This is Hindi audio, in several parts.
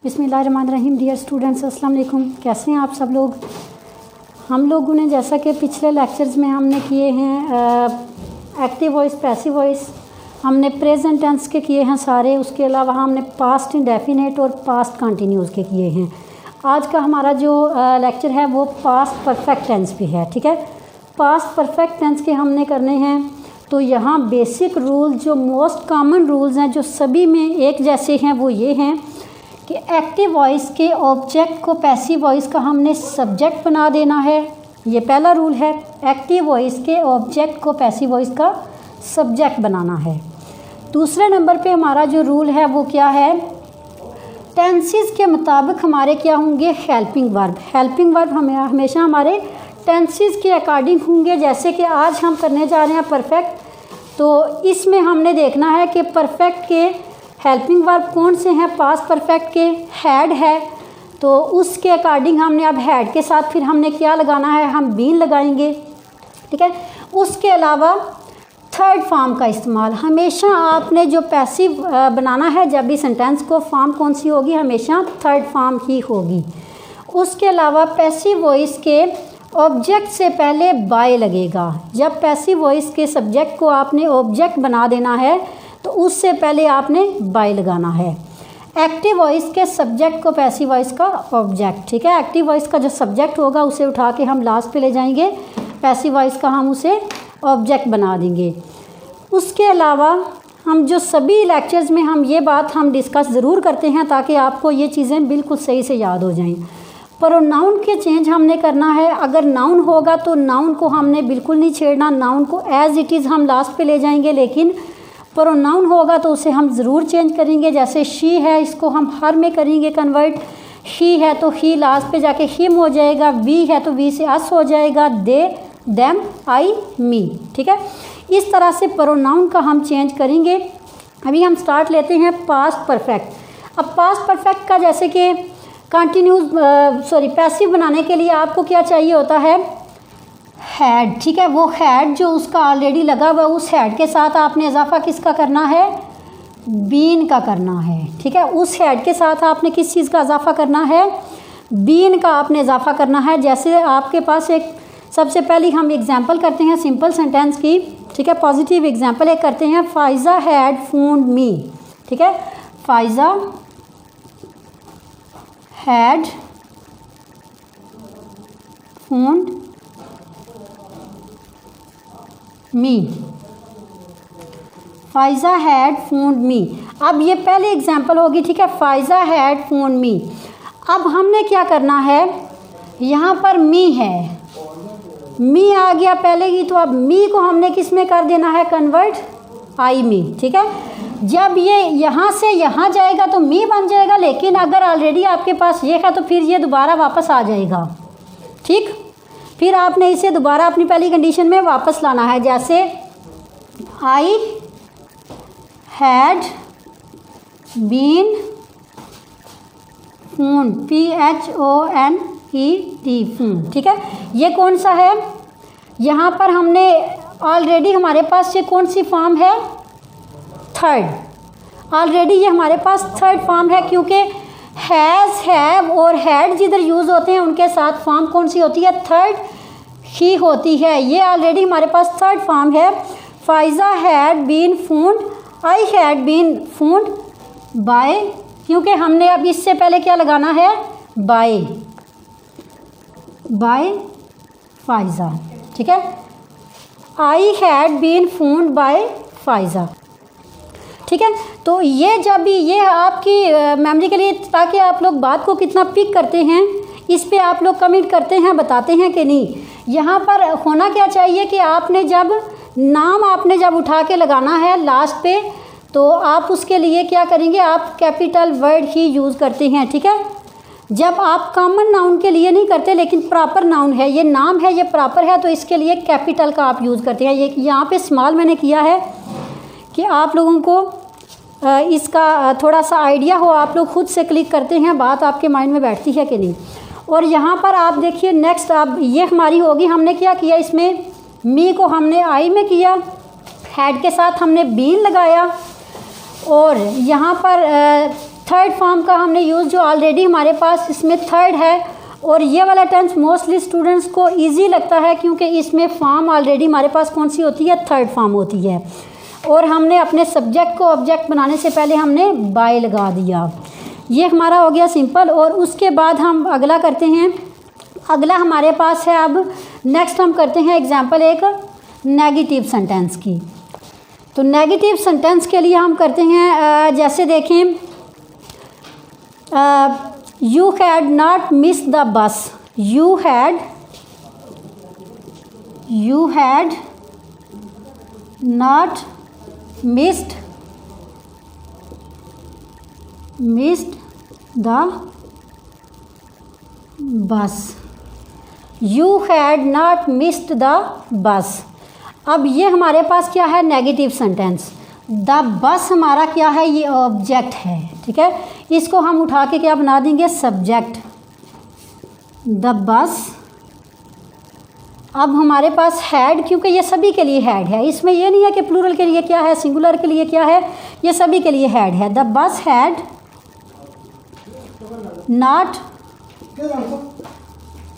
बिस्मिल्लाहिर्रहमानिर्रहीम। डियर स्टूडेंट्स, अस्सलाम वालेकुम। कैसे हैं आप सब लोग? हम लोगों ने जैसा कि पिछले लेक्चर्स में हमने किए हैं एक्टिव वॉइस, पैसिव वॉइस, हमने प्रेजेंट टेंस के किए हैं सारे। उसके अलावा हमने पास्ट इंडेफिनिट और पास्ट कंटिन्यूस के किए हैं। आज का हमारा जो लेक्चर है वो पास्ट परफेक्ट टेंस पे है। ठीक है, पास्ट परफेक्ट टेंस के हमने करने हैं। तो यहाँ बेसिक रूल, जो मोस्ट कॉमन रूल्स हैं, जो सभी में एक जैसे हैं, वो ये हैं कि एक्टिव वॉइस के ऑब्जेक्ट को पैसिव वॉइस का हमने सब्जेक्ट बना देना है। ये पहला रूल है। एक्टिव वॉइस के ऑब्जेक्ट को पैसिव वॉइस का सब्जेक्ट बनाना है। दूसरे नंबर पे हमारा जो रूल है वो क्या है, टेंसेस के मुताबिक हमारे क्या होंगे, हेल्पिंग वर्ब। हेल्पिंग वर्ब हमें हमेशा हमारे टेंसेस के अकॉर्डिंग होंगे। जैसे कि आज हम करने जा रहे हैं परफेक्ट, तो इसमें हमने देखना है कि परफेक्ट के हेल्पिंग वर्ब कौन से हैं। पास्ट परफेक्ट के हैड है, तो उसके अकॉर्डिंग हमने अब हैड के साथ फिर हमने क्या लगाना है, हम बीन लगाएंगे। ठीक है, उसके अलावा थर्ड फॉर्म का इस्तेमाल हमेशा आपने जो पैसिव बनाना है, जब भी सेंटेंस को फॉर्म कौन सी होगी, हमेशा थर्ड फॉर्म ही होगी। उसके अलावा पैसिव वॉइस के ऑब्जेक्ट से पहले बाय लगेगा। जब पैसिव वॉइस के सब्जेक्ट को आपने ऑब्जेक्ट बना देना है तो उससे पहले आपने बाय लगाना है। एक्टिव वॉइस के सब्जेक्ट को पैसिव वॉइस का ऑब्जेक्ट। ठीक है, एक्टिव वॉइस का जो सब्जेक्ट होगा उसे उठा के हम लास्ट पे ले जाएंगे, पैसिव वॉइस का हम उसे ऑब्जेक्ट बना देंगे। उसके अलावा हम जो सभी लेक्चर्स में हम ये बात हम डिस्कस ज़रूर करते हैं ताकि आपको ये चीज़ें बिल्कुल सही से याद हो जाएं। प्रोनाउन के चेंज हमने करना है। अगर नाउन होगा तो नाउन को हमने बिल्कुल नहीं छेड़ना, नाउन को एज इट इज़ हम लास्ट पे ले जाएंगे। लेकिन प्रोनाउन होगा तो उसे हम ज़रूर चेंज करेंगे। जैसे शी है, इसको हम हर में करेंगे कन्वर्ट। ही है तो ही लास्ट पे जाके हिम हो जाएगा। वी है तो वी से अस हो जाएगा। दे, देम, आई, मी। ठीक है, इस तरह से प्रोनाउन का हम चेंज करेंगे। अभी हम स्टार्ट लेते हैं पास्ट परफेक्ट। अब पास्ट परफेक्ट का जैसे कि कंटिन्यूस पैसिव बनाने के लिए आपको क्या चाहिए होता है, हैड। ठीक है, वो हैड जो उसका ऑलरेडी लगा हुआ, उस हैड के साथ आपने इजाफा किसका करना है, बीन का करना है। ठीक है, उस हैड के साथ आपने किस चीज़ का इजाफा करना है, बीन का आपने इजाफा करना है। जैसे आपके पास एक सबसे पहले हम एग्जांपल करते हैं सिंपल सेंटेंस की। ठीक है, पॉजिटिव एग्जांपल एक करते हैं, फाइज़ा हैड फोन्ड मी। ठीक है, Faiza had phoned me. Faiza had phoned me. अब ये पहले एग्जांपल होगी। ठीक है, फाइज़ा हैड फोन्ड मी। अब हमने क्या करना है, यहाँ पर मी है, मी आ गया पहले ही, तो अब मी को हमने किस में कर देना है, कन्वर्ट, आई में। ठीक है, जब ये यहाँ से यहाँ जाएगा तो मी बन जाएगा। लेकिन अगर ऑलरेडी आपके पास ये है तो फिर ये दोबारा वापस आ जाएगा। ठीक, फिर आपने इसे दोबारा अपनी पहली कंडीशन में वापस लाना है। जैसे I had been phone, PHONED, phone. ठीक है, ये कौन सा है, यहाँ पर हमने ऑलरेडी हमारे पास ये कौन सी फॉर्म है, थर्ड। ऑलरेडी ये हमारे पास थर्ड फॉर्म है, क्योंकि हैज़, हैव और हैड जिधर यूज़ होते हैं उनके साथ फॉर्म कौन सी होती है, थर्ड ही होती है। ये ऑलरेडी हमारे पास थर्ड फॉर्म है। Faiza had been phoned, I had been phoned by, क्योंकि हमने अब इससे पहले क्या लगाना है, बाय, बाय फाइज़ा। ठीक है, I had been phoned by Faiza. ठीक है, तो ये जब भी ये आपकी मेमोरी के लिए, ताकि आप लोग बात को कितना पिक करते हैं इस पे आप लोग कमेंट करते हैं, बताते हैं कि नहीं। यहाँ पर होना क्या चाहिए कि आपने जब नाम आपने जब उठा के लगाना है लास्ट पे, तो आप उसके लिए क्या करेंगे, आप कैपिटल वर्ड ही यूज़ करते हैं। ठीक है, जब आप कॉमन नाउन के लिए नहीं करते, लेकिन प्रॉपर नाउन है, ये नाम है, ये प्रॉपर है, तो इसके लिए कैपिटल का आप यूज़ करते हैं। ये यहाँ पे स्मॉल मैंने किया है कि आप लोगों को इसका थोड़ा सा आइडिया हो, आप लोग खुद से क्लिक करते हैं, बात आपके माइंड में बैठती है कि नहीं। और यहाँ पर आप देखिए नेक्स्ट, अब ये हमारी होगी, हमने क्या किया, इसमें मी को हमने आई में किया, हैड के साथ हमने बीन लगाया, और यहाँ पर थर्ड फॉर्म का हमने यूज़ जो ऑलरेडी हमारे पास इसमें थर्ड है, और ये वाला टेंस मोस्टली स्टूडेंट्स को इजी लगता है क्योंकि इसमें फॉर्म ऑलरेडी हमारे पास कौन सी होती है, थर्ड फॉर्म होती है, और हमने अपने सब्जेक्ट को ऑब्जेक्ट बनाने से पहले हमने बाय लगा दिया। ये हमारा हो गया सिंपल। और उसके बाद हम अगला करते हैं। अगला हमारे पास है, अब नेक्स्ट हम करते हैं एग्जाम्पल एक नेगेटिव सेंटेंस की। तो नेगेटिव सेंटेंस के लिए हम करते हैं, जैसे देखें, you had not miss the bus, you had not missed the bus, you had not missed the bus. अब ये हमारे पास क्या है, नेगेटिव सेंटेंस। द बस हमारा क्या है, ये ऑब्जेक्ट है, ठीक है। इसको हम उठा के क्या बना देंगे, सब्जेक्ट, द बस। अब हमारे पास हैड, क्योंकि ये सभी के लिए हैड है, इसमें ये नहीं है कि प्लूरल के लिए क्या है, सिंगुलर के लिए क्या है, ये सभी के लिए हैड है। The bus had not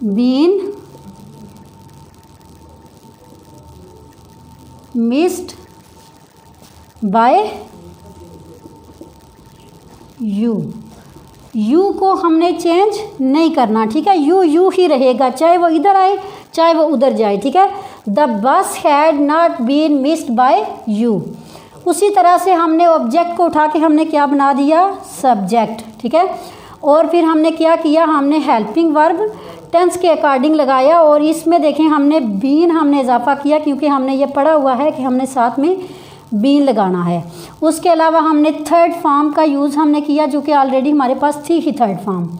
been missed by you को हमने चेंज नहीं करना, ठीक है। यू ही रहेगा, चाहे वो इधर आए चाहे वो उधर जाए, ठीक है। The bus had not been missed by you. उसी तरह से हमने ऑब्जेक्ट को उठा के हमने क्या बना दिया, सब्जेक्ट, ठीक है। और फिर हमने क्या किया, हमने हेल्पिंग वर्ब टेंस के अकॉर्डिंग लगाया, और इसमें देखें हमने बीन हमने इजाफा किया क्योंकि हमने ये पढ़ा हुआ है कि हमने साथ में बीन लगाना है। उसके अलावा हमने थर्ड फॉर्म का यूज़ हमने किया, जो कि ऑलरेडी हमारे पास थी ही थर्ड फॉर्म।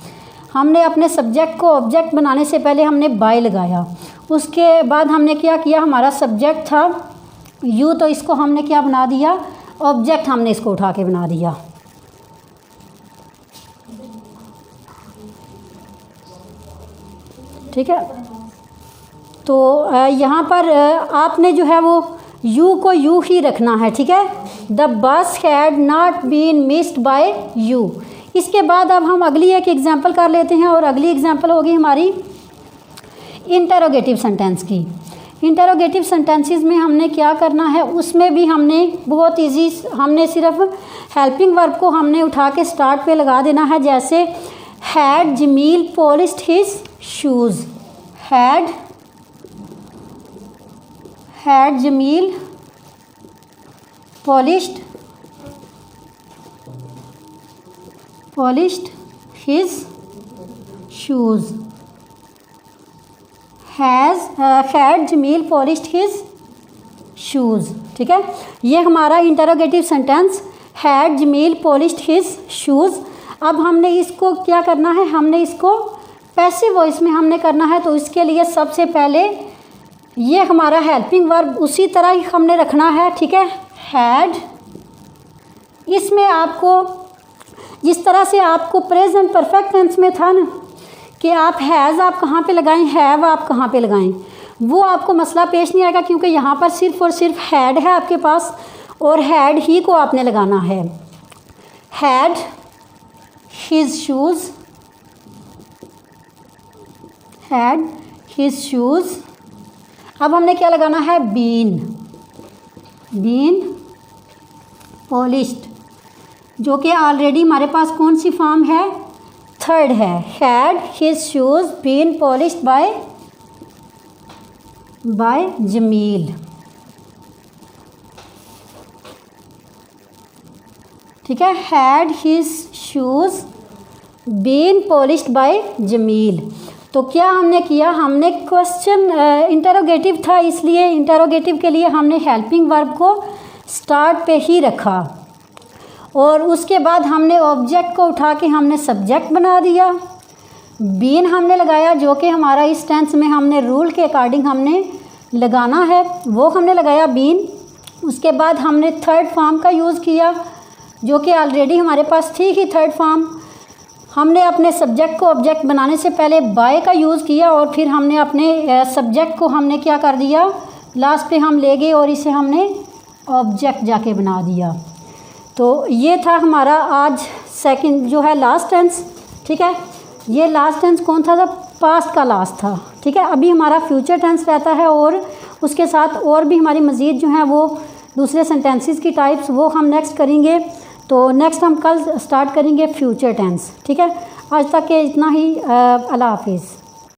हमने अपने सब्जेक्ट को ऑब्जेक्ट बनाने से पहले हमने बाय लगाया। उसके बाद हमने क्या किया, हमारा सब्जेक्ट था यू, तो इसको हमने क्या बना दिया, ऑब्जेक्ट हमने इसको उठा के बना दिया, ठीक है। तो यहाँ पर आपने जो है वो यू को यू ही रखना है, ठीक है। The bus had not been missed by you. इसके बाद अब हम अगली एक एग्जांपल कर लेते हैं, और अगली एग्जांपल होगी हमारी इंटरोगेटिव सेंटेंस की। इंटरोगेटिव सेंटेंसेस में हमने क्या करना है, उसमें भी हमने बहुत इजी, हमने सिर्फ हेल्पिंग वर्ब को हमने उठा के स्टार्ट पे लगा देना है। जैसे had Jamil polished his shoes, had Jamil polished his shoes, had Jamil polished his shoes, ठीक है। ये हमारा interrogative sentence, had Jamil polished his shoes. अब हमने इसको क्या करना है, हमने इसको पैसिव वॉइस में हमने करना है। तो इसके लिए सबसे पहले ये हमारा हेल्पिंग वर्ब उसी तरह ही हमने रखना है, ठीक है। हैड, इसमें आपको जिस तरह से आपको प्रेजेंट परफेक्ट टेंस में था ना कि आप हैज़ आप कहाँ पे लगाएं, हैव आप कहाँ पे लगाएं, वो आपको मसला पेश नहीं आएगा, क्योंकि यहाँ पर सिर्फ और सिर्फ हैड है आपके पास, और हैड ही को आपने लगाना है। Had his shoes, had his shoes. अब हमने क्या लगाना है, बीन पॉलिश्ड, जो कि ऑलरेडी हमारे पास कौन सी फॉर्म है, थर्ड है। Had his shoes been polished by Jamil, ठीक है। Had his shoes been polished by Jamil. तो क्या हमने किया, हमने क्वेश्चन इंटरोगेटिव था, इसलिए इंटरोगेटिव के लिए हमने हेल्पिंग वर्ब को स्टार्ट पे ही रखा, और उसके बाद हमने ऑब्जेक्ट को उठा के हमने सब्जेक्ट बना दिया। बीन हमने लगाया, जो कि हमारा इस टेंस में हमने रूल के अकॉर्डिंग हमने लगाना है, वो हमने लगाया बीन। उसके बाद हमने थर्ड फॉर्म का यूज़ किया, जो कि ऑलरेडी हमारे पास थी ही थर्ड फॉर्म। हमने अपने सब्जेक्ट को ऑब्जेक्ट बनाने से पहले बाय का यूज़ किया, और फिर हमने अपने सब्जेक्ट को हमने क्या कर दिया, लास्ट पे हम ले गए और इसे हमने ऑब्जेक्ट जाके बना दिया। तो ये था हमारा आज सेकंड जो है लास्ट टेंस, ठीक है। ये लास्ट टेंस कौन था? जब पास्ट का लास्ट था, ठीक है। अभी हमारा फ्यूचर टेंस रहता है और उसके साथ और भी हमारी मज़ीद जो है वो दूसरे सेंटेंसेस की टाइप्स वो हम नेक्स्ट करेंगे। तो नेक्स्ट हम कल स्टार्ट करेंगे फ्यूचर टेंस, ठीक है। आज तक के इतना ही। अल्लाह हाफिज़।